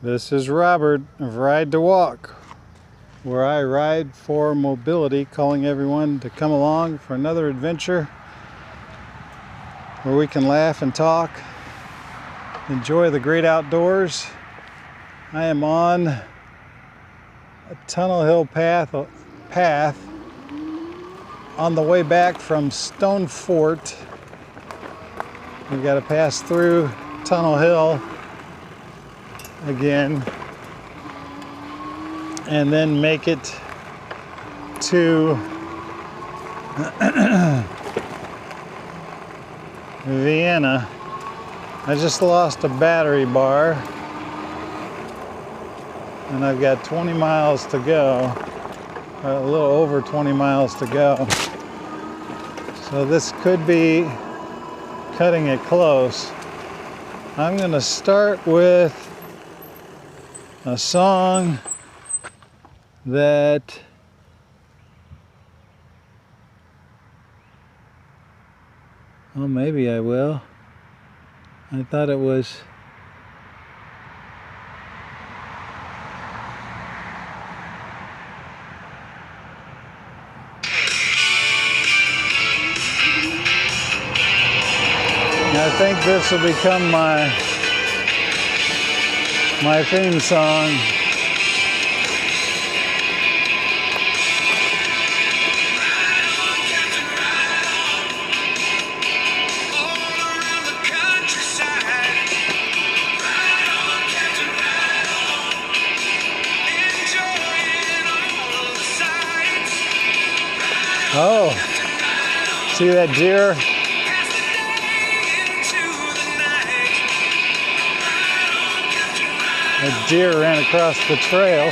This is Robert of Ride to Walk, where I ride for mobility, calling everyone to come along for another adventure where we can laugh and talk, enjoy the great outdoors. I am on a Tunnel Hill path on the way back from Stonefort. We got to pass through Tunnel Hill again and then make it to Vienna. I just lost a battery bar and I've got 20 miles to go, a little over 20 miles to go. So this could be cutting it close. I'm gonna start with a song that maybe I will. I thought it was I think this will become my theme song. Oh, see that deer? A deer ran across the trail.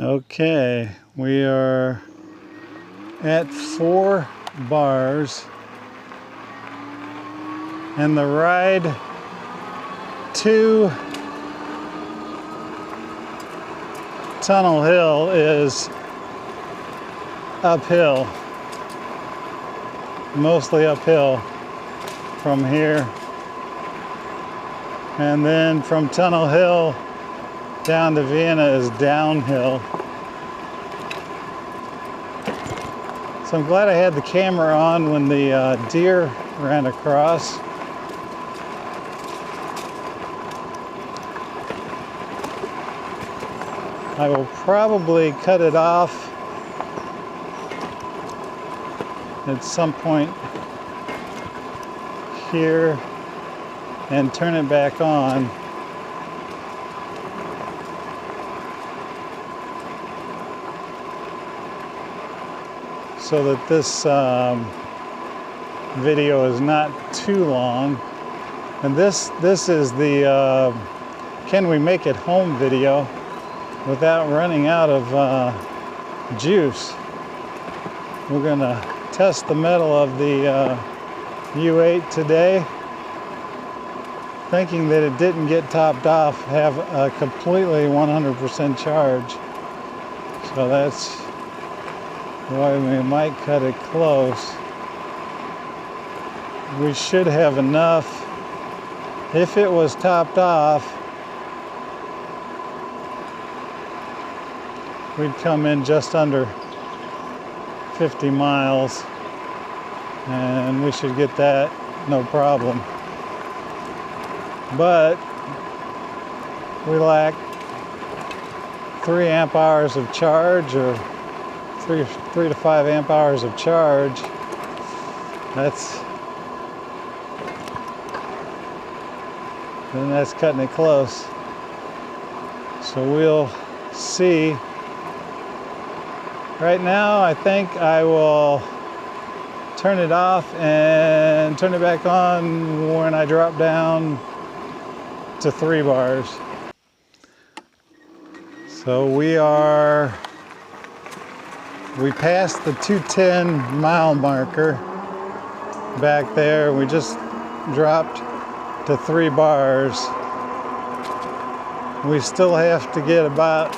Okay, we are at 4 bars, and the ride to Tunnel Hill is uphill, mostly uphill from here, and then from Tunnel Hill down to Vienna is downhill. So I'm glad I had the camera on when the deer ran across. I will probably cut it off at some point here and turn it back on. So that this video is not too long. And this is the can we make it home video without running out of juice. We're gonna test the metal of the U8 today, thinking that it didn't get topped off, have a completely 100% charge. So that's why we might cut it close. We should have enough. If it was topped off, we'd come in just under 50 miles, and we should get that no problem. But we lack 3 amp hours of charge, or 3 to 5 amp hours of charge. Then that's cutting it close. So we'll see. Right now, I think I will turn it off and turn it back on when I drop down to 3 bars. So we passed the 210 mile marker back there. We just dropped to 3 bars. We still have to get about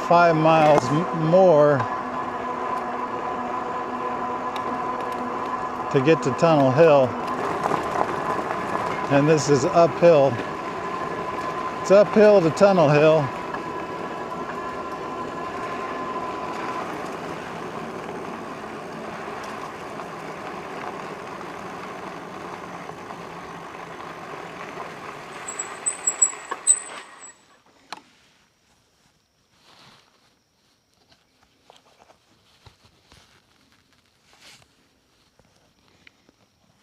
5 miles more to get to Tunnel Hill. And this is uphill. It's uphill to Tunnel Hill.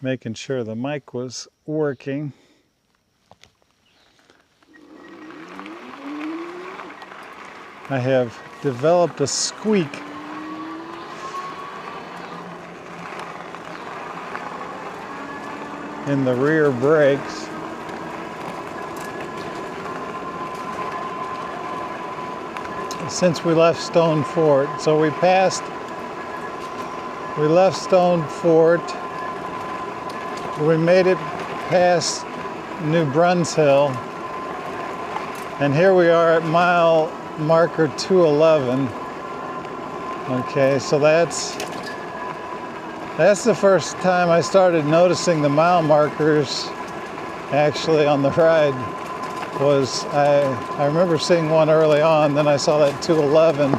Making sure the mic was working. I have developed a squeak in the rear brakes. Since we left Stonefort. So we left Stonefort. We made it past New Brunside, and here we are at mile marker 211. Okay, so that's the first time I started noticing the mile markers actually on the ride. I remember seeing one early on, then I saw that 211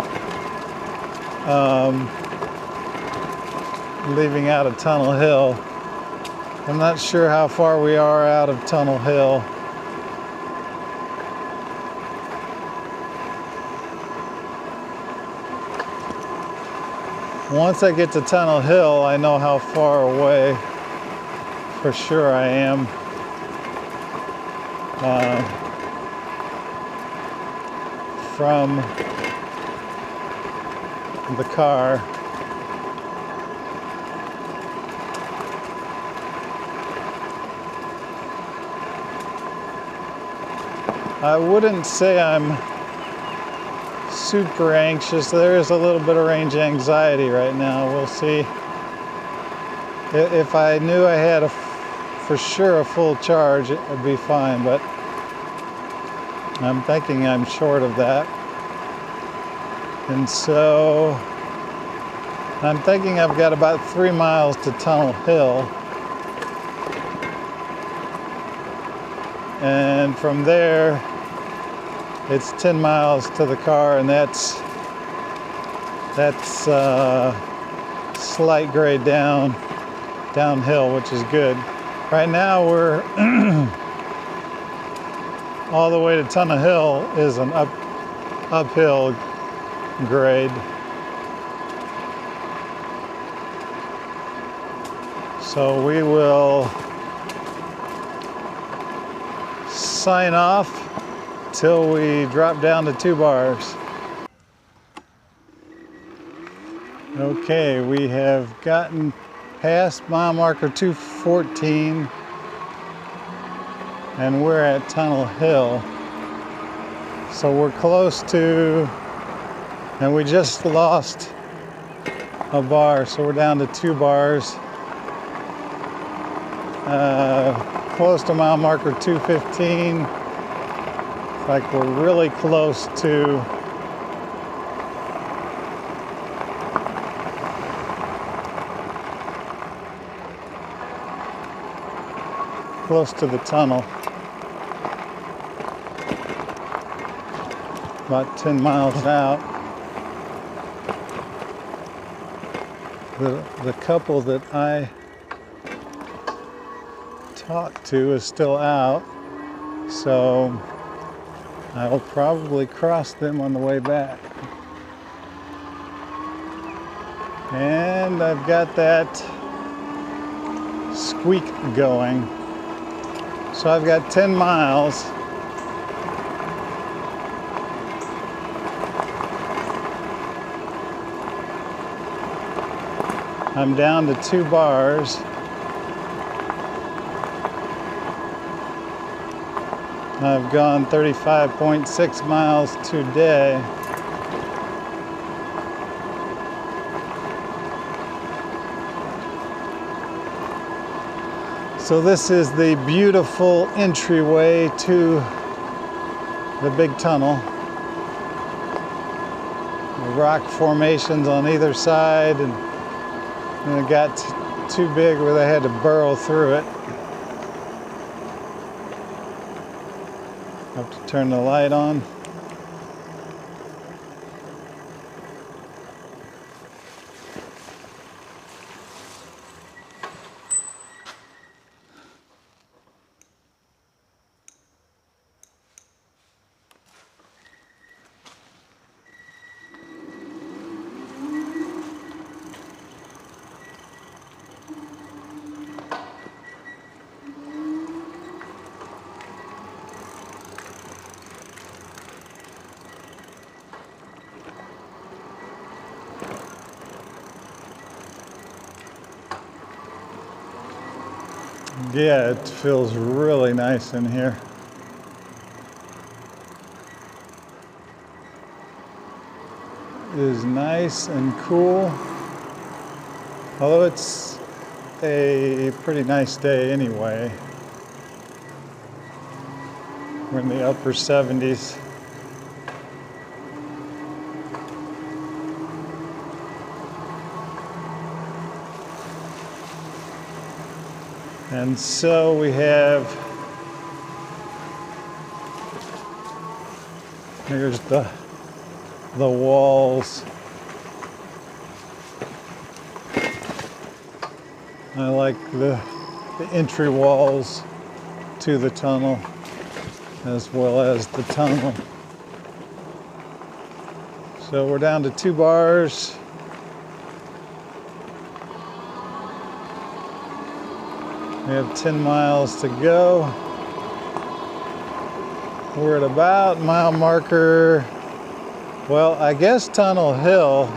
leaving out of Tunnel Hill. I'm not sure how far we are out of Tunnel Hill. Once I get to Tunnel Hill, I know how far away for sure I am from the car. I wouldn't say I'm super anxious. There is a little bit of range anxiety right now. We'll see. If I knew I had for sure a full charge, it would be fine, but I'm thinking I'm short of that. And so I'm thinking I've got about 3 miles to Tunnel Hill. And from there, it's 10 miles to the car, and that's slight grade downhill, which is good. Right now we're all the way to Tunnel Hill is an uphill grade. So we will sign off till we drop down to 2 bars. Okay, we have gotten past mile marker 214 and we're at Tunnel Hill. So we're close to, and we just lost a bar, so we're down to 2 bars. Close to mile marker 215. It's like we're really close to the tunnel. About 10 miles out. The couple that I talked to is still out, so I will probably cross them on the way back. And I've got that squeak going. So I've got 10 miles. I'm down to 2 bars. I've gone 35.6 miles today. So this is the beautiful entryway to the big tunnel. The rock formations on either side, and it got too big where they had to burrow through it. Have to turn the light on. Yeah, it feels really nice in here. It is nice and cool, although it's a pretty nice day anyway. We're in the upper 70s. And so we have, here's the walls. I like the entry walls to the tunnel as well as the tunnel. So we're down to 2 bars. We have 10 miles to go. We're at about mile marker, well, I guess Tunnel Hill.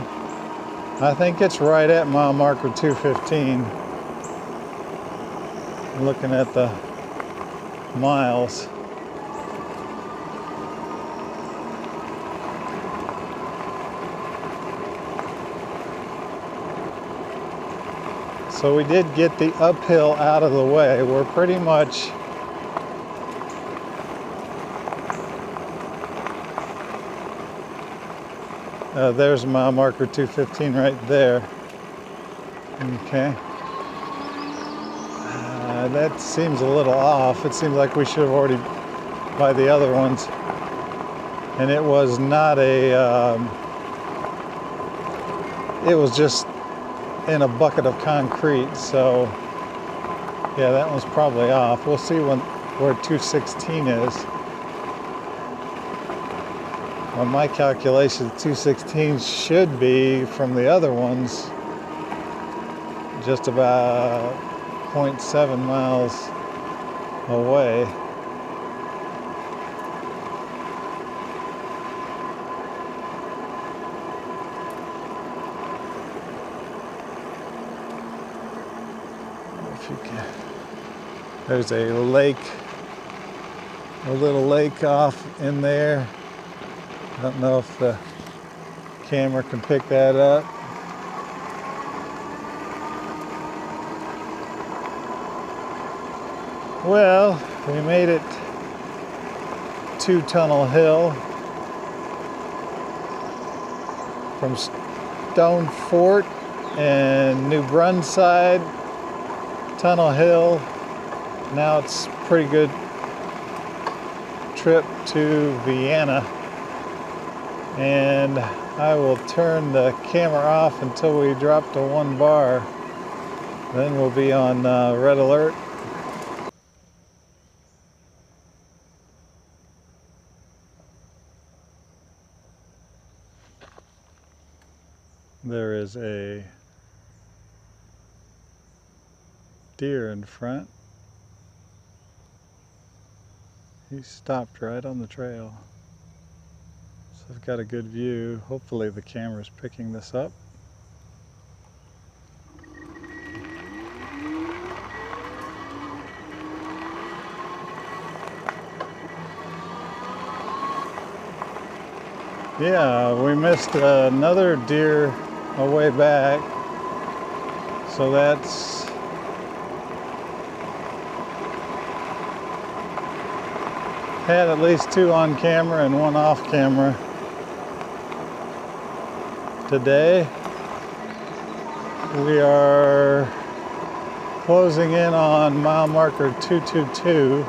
I think it's right at mile marker 215. Looking at the miles. So we did get the uphill out of the way. We're pretty much there's mile marker 215 right there. Okay. That seems a little off. It seems like we should have already by the other ones. And it was not a, it was just in a bucket of concrete. So yeah, that one's probably off. We'll see where 216 is. On my calculation, 216 should be from the other ones just about 0.7 miles away. If you can, there's a lake, a little lake off in there. I don't know if the camera can pick that up. Well, we made it to Tunnel Hill from Stonefort and New Brunside, Tunnel Hill. Now it's a pretty good trip to Vienna. And I will turn the camera off until we drop to 1 bar. Then we'll be on red alert. There is a deer in front. He stopped right on the trail. So I've got a good view. Hopefully the camera's picking this up. Yeah, we missed another deer a way back. So that's had at least 2 on camera and 1 off camera today. We are closing in on mile marker 222.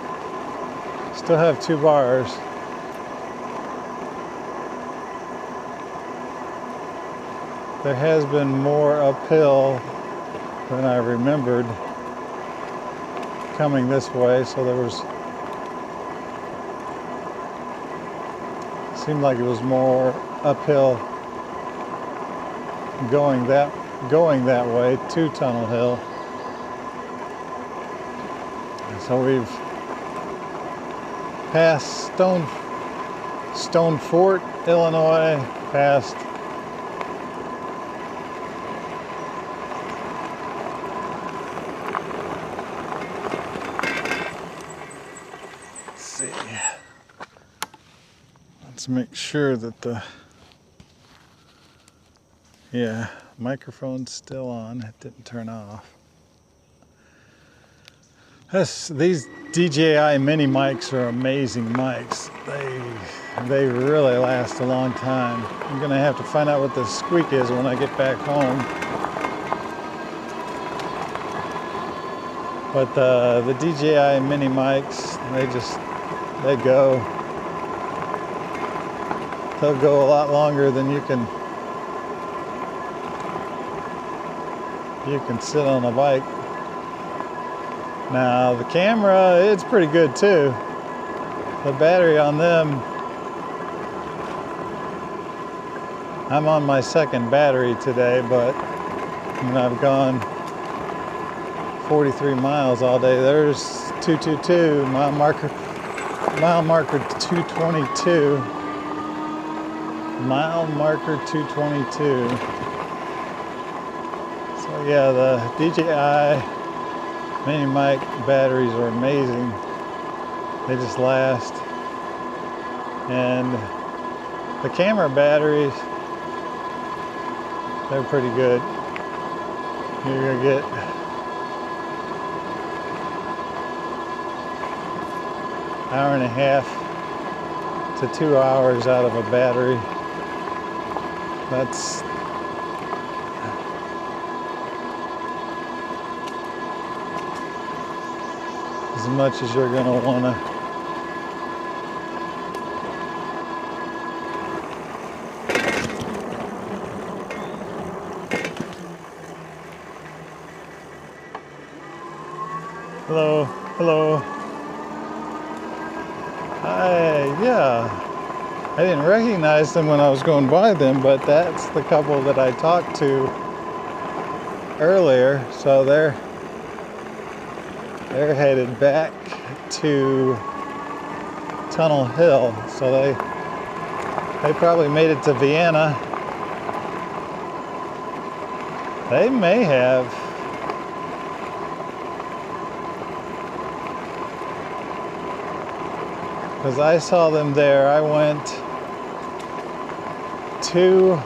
Still have 2 bars. There has been more uphill than I remembered coming this way, so there was, seemed like it was more uphill going that way to Tunnel Hill. So we've passed Stonefort, Illinois, past let's make sure that the microphone's still on. It didn't turn off. These DJI mini mics are amazing mics. They really last a long time. I'm gonna have to find out what the squeak is when I get back home. But the DJI mini mics, they'll go a lot longer than you can sit on a bike. Now the camera, it's pretty good too. The battery on them, I'm on my 2nd battery today, but I've gone 43 miles all day. There's 222, mile marker 222. Mile marker 222. So yeah, the DJI mini mic batteries are amazing. They just last. And the camera batteries, they're pretty good. You're gonna get hour and a half to 2 hours out of a battery. That's as much as you're gonna wanna. Hello, hello. Hi, yeah. I didn't recognize them when I was going by them, but that's the couple that I talked to earlier. So they're headed back to Tunnel Hill. So they probably made it to Vienna. They may have. Because I saw them there. I went to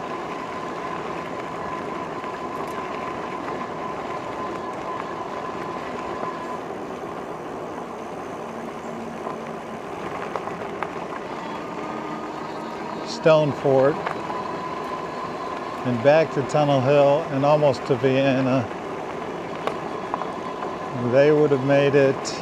Stonefort and back to Tunnel Hill and almost to Vienna. They would have made it.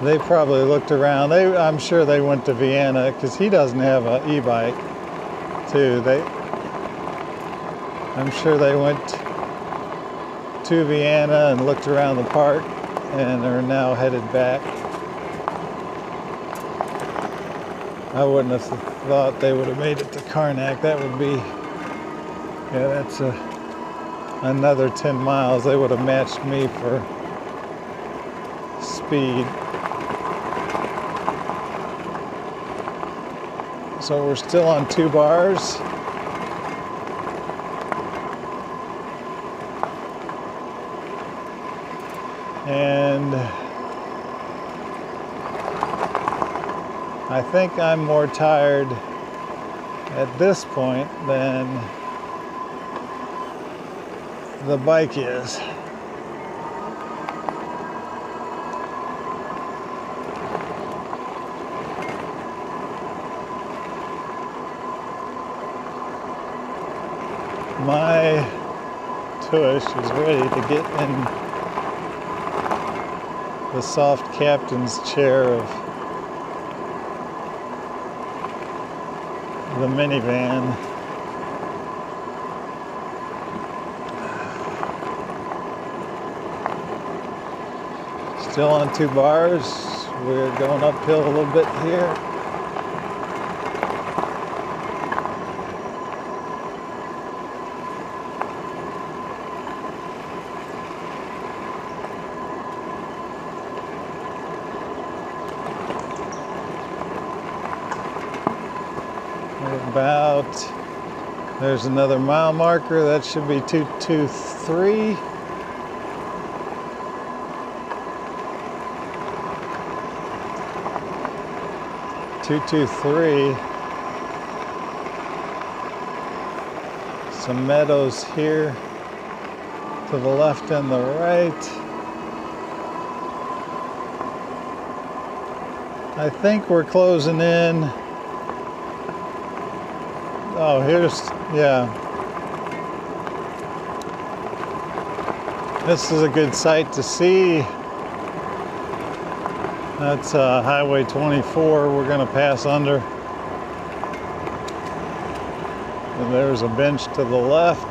They probably looked around. I'm sure they went to Vienna because he doesn't have an e-bike too. I'm sure they went to Vienna and looked around the park and are now headed back. I wouldn't have thought they would have made it to Karnak. That would be, yeah, that's another 10 miles. They would have matched me for speed. So we're still on 2 bars. And I think I'm more tired at this point than the bike is. My tush is ready to get in the soft captain's chair of the minivan. Still on 2 bars. We're going uphill a little bit here. There's another mile marker. That should be 223. Some meadows here to the left and the right. I think we're closing in. Oh, yeah. This is a good sight to see. That's Highway 24 we're going to pass under. And there's a bench to the left.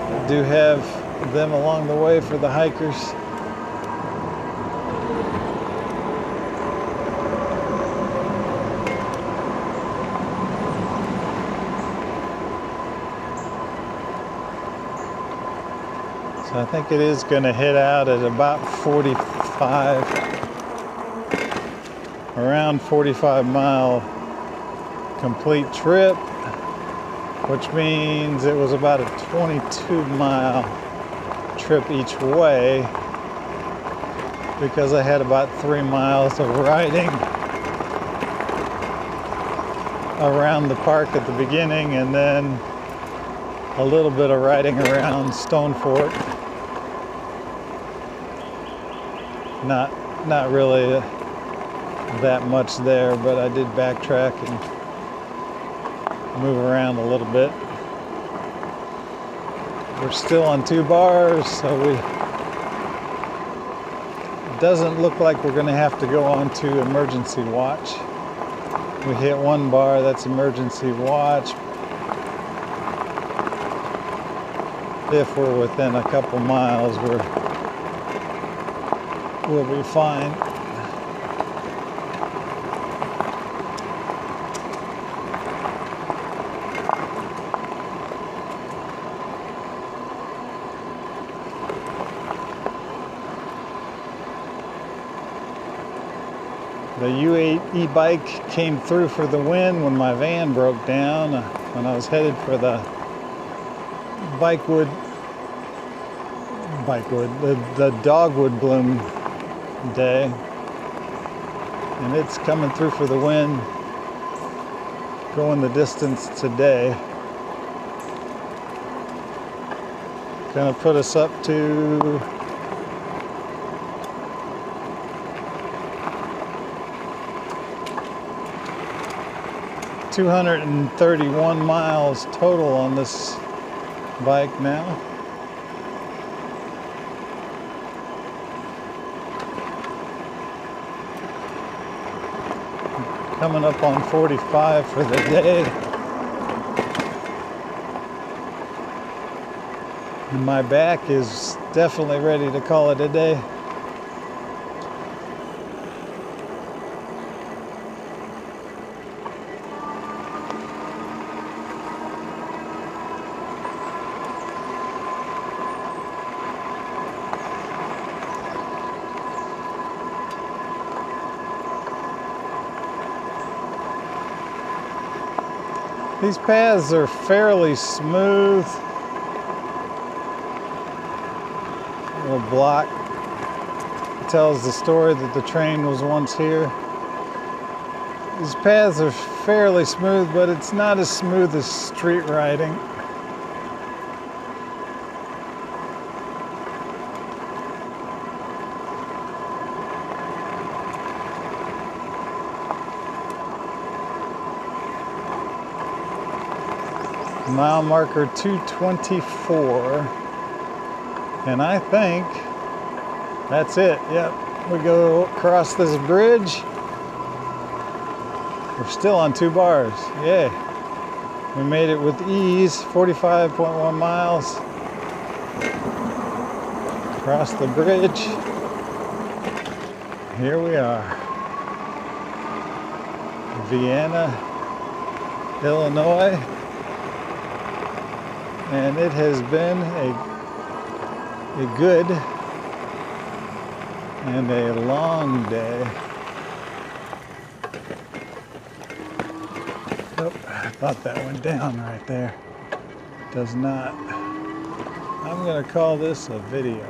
I do have them along the way for the hikers. So I think it is going to hit out at about 45, around 45-mile complete trip, which means it was about a 22-mile trip each way because I had about 3 miles of riding around the park at the beginning and then a little bit of riding around Stonefort. Not really that much there, but I did backtrack and move around a little bit. We're still on 2 bars, so it doesn't look like we're going to have to go on to emergency watch. We hit 1 bar, that's emergency watch. If we're within a couple miles, we'll be fine. The U8 e-bike came through for the win when my van broke down when I was headed for the the dogwood bloom day, and it's coming through for the win, going the distance today. Gonna put us up to 231 miles total on this bike now. Coming up on 45 for the day. And my back is definitely ready to call it a day. These paths are fairly smooth. A little block tells the story that the train was once here. These paths are fairly smooth, but it's not as smooth as street riding. Mile marker 224, and I think that's it. Yep, we go across this bridge. We're still on 2 bars. Yay. We made it with ease. 45.1 miles across the bridge. Here we are, Vienna, Illinois. And it has been a good and a long day. Oh, I thought that went down right there. It does not. I'm going to call this a video.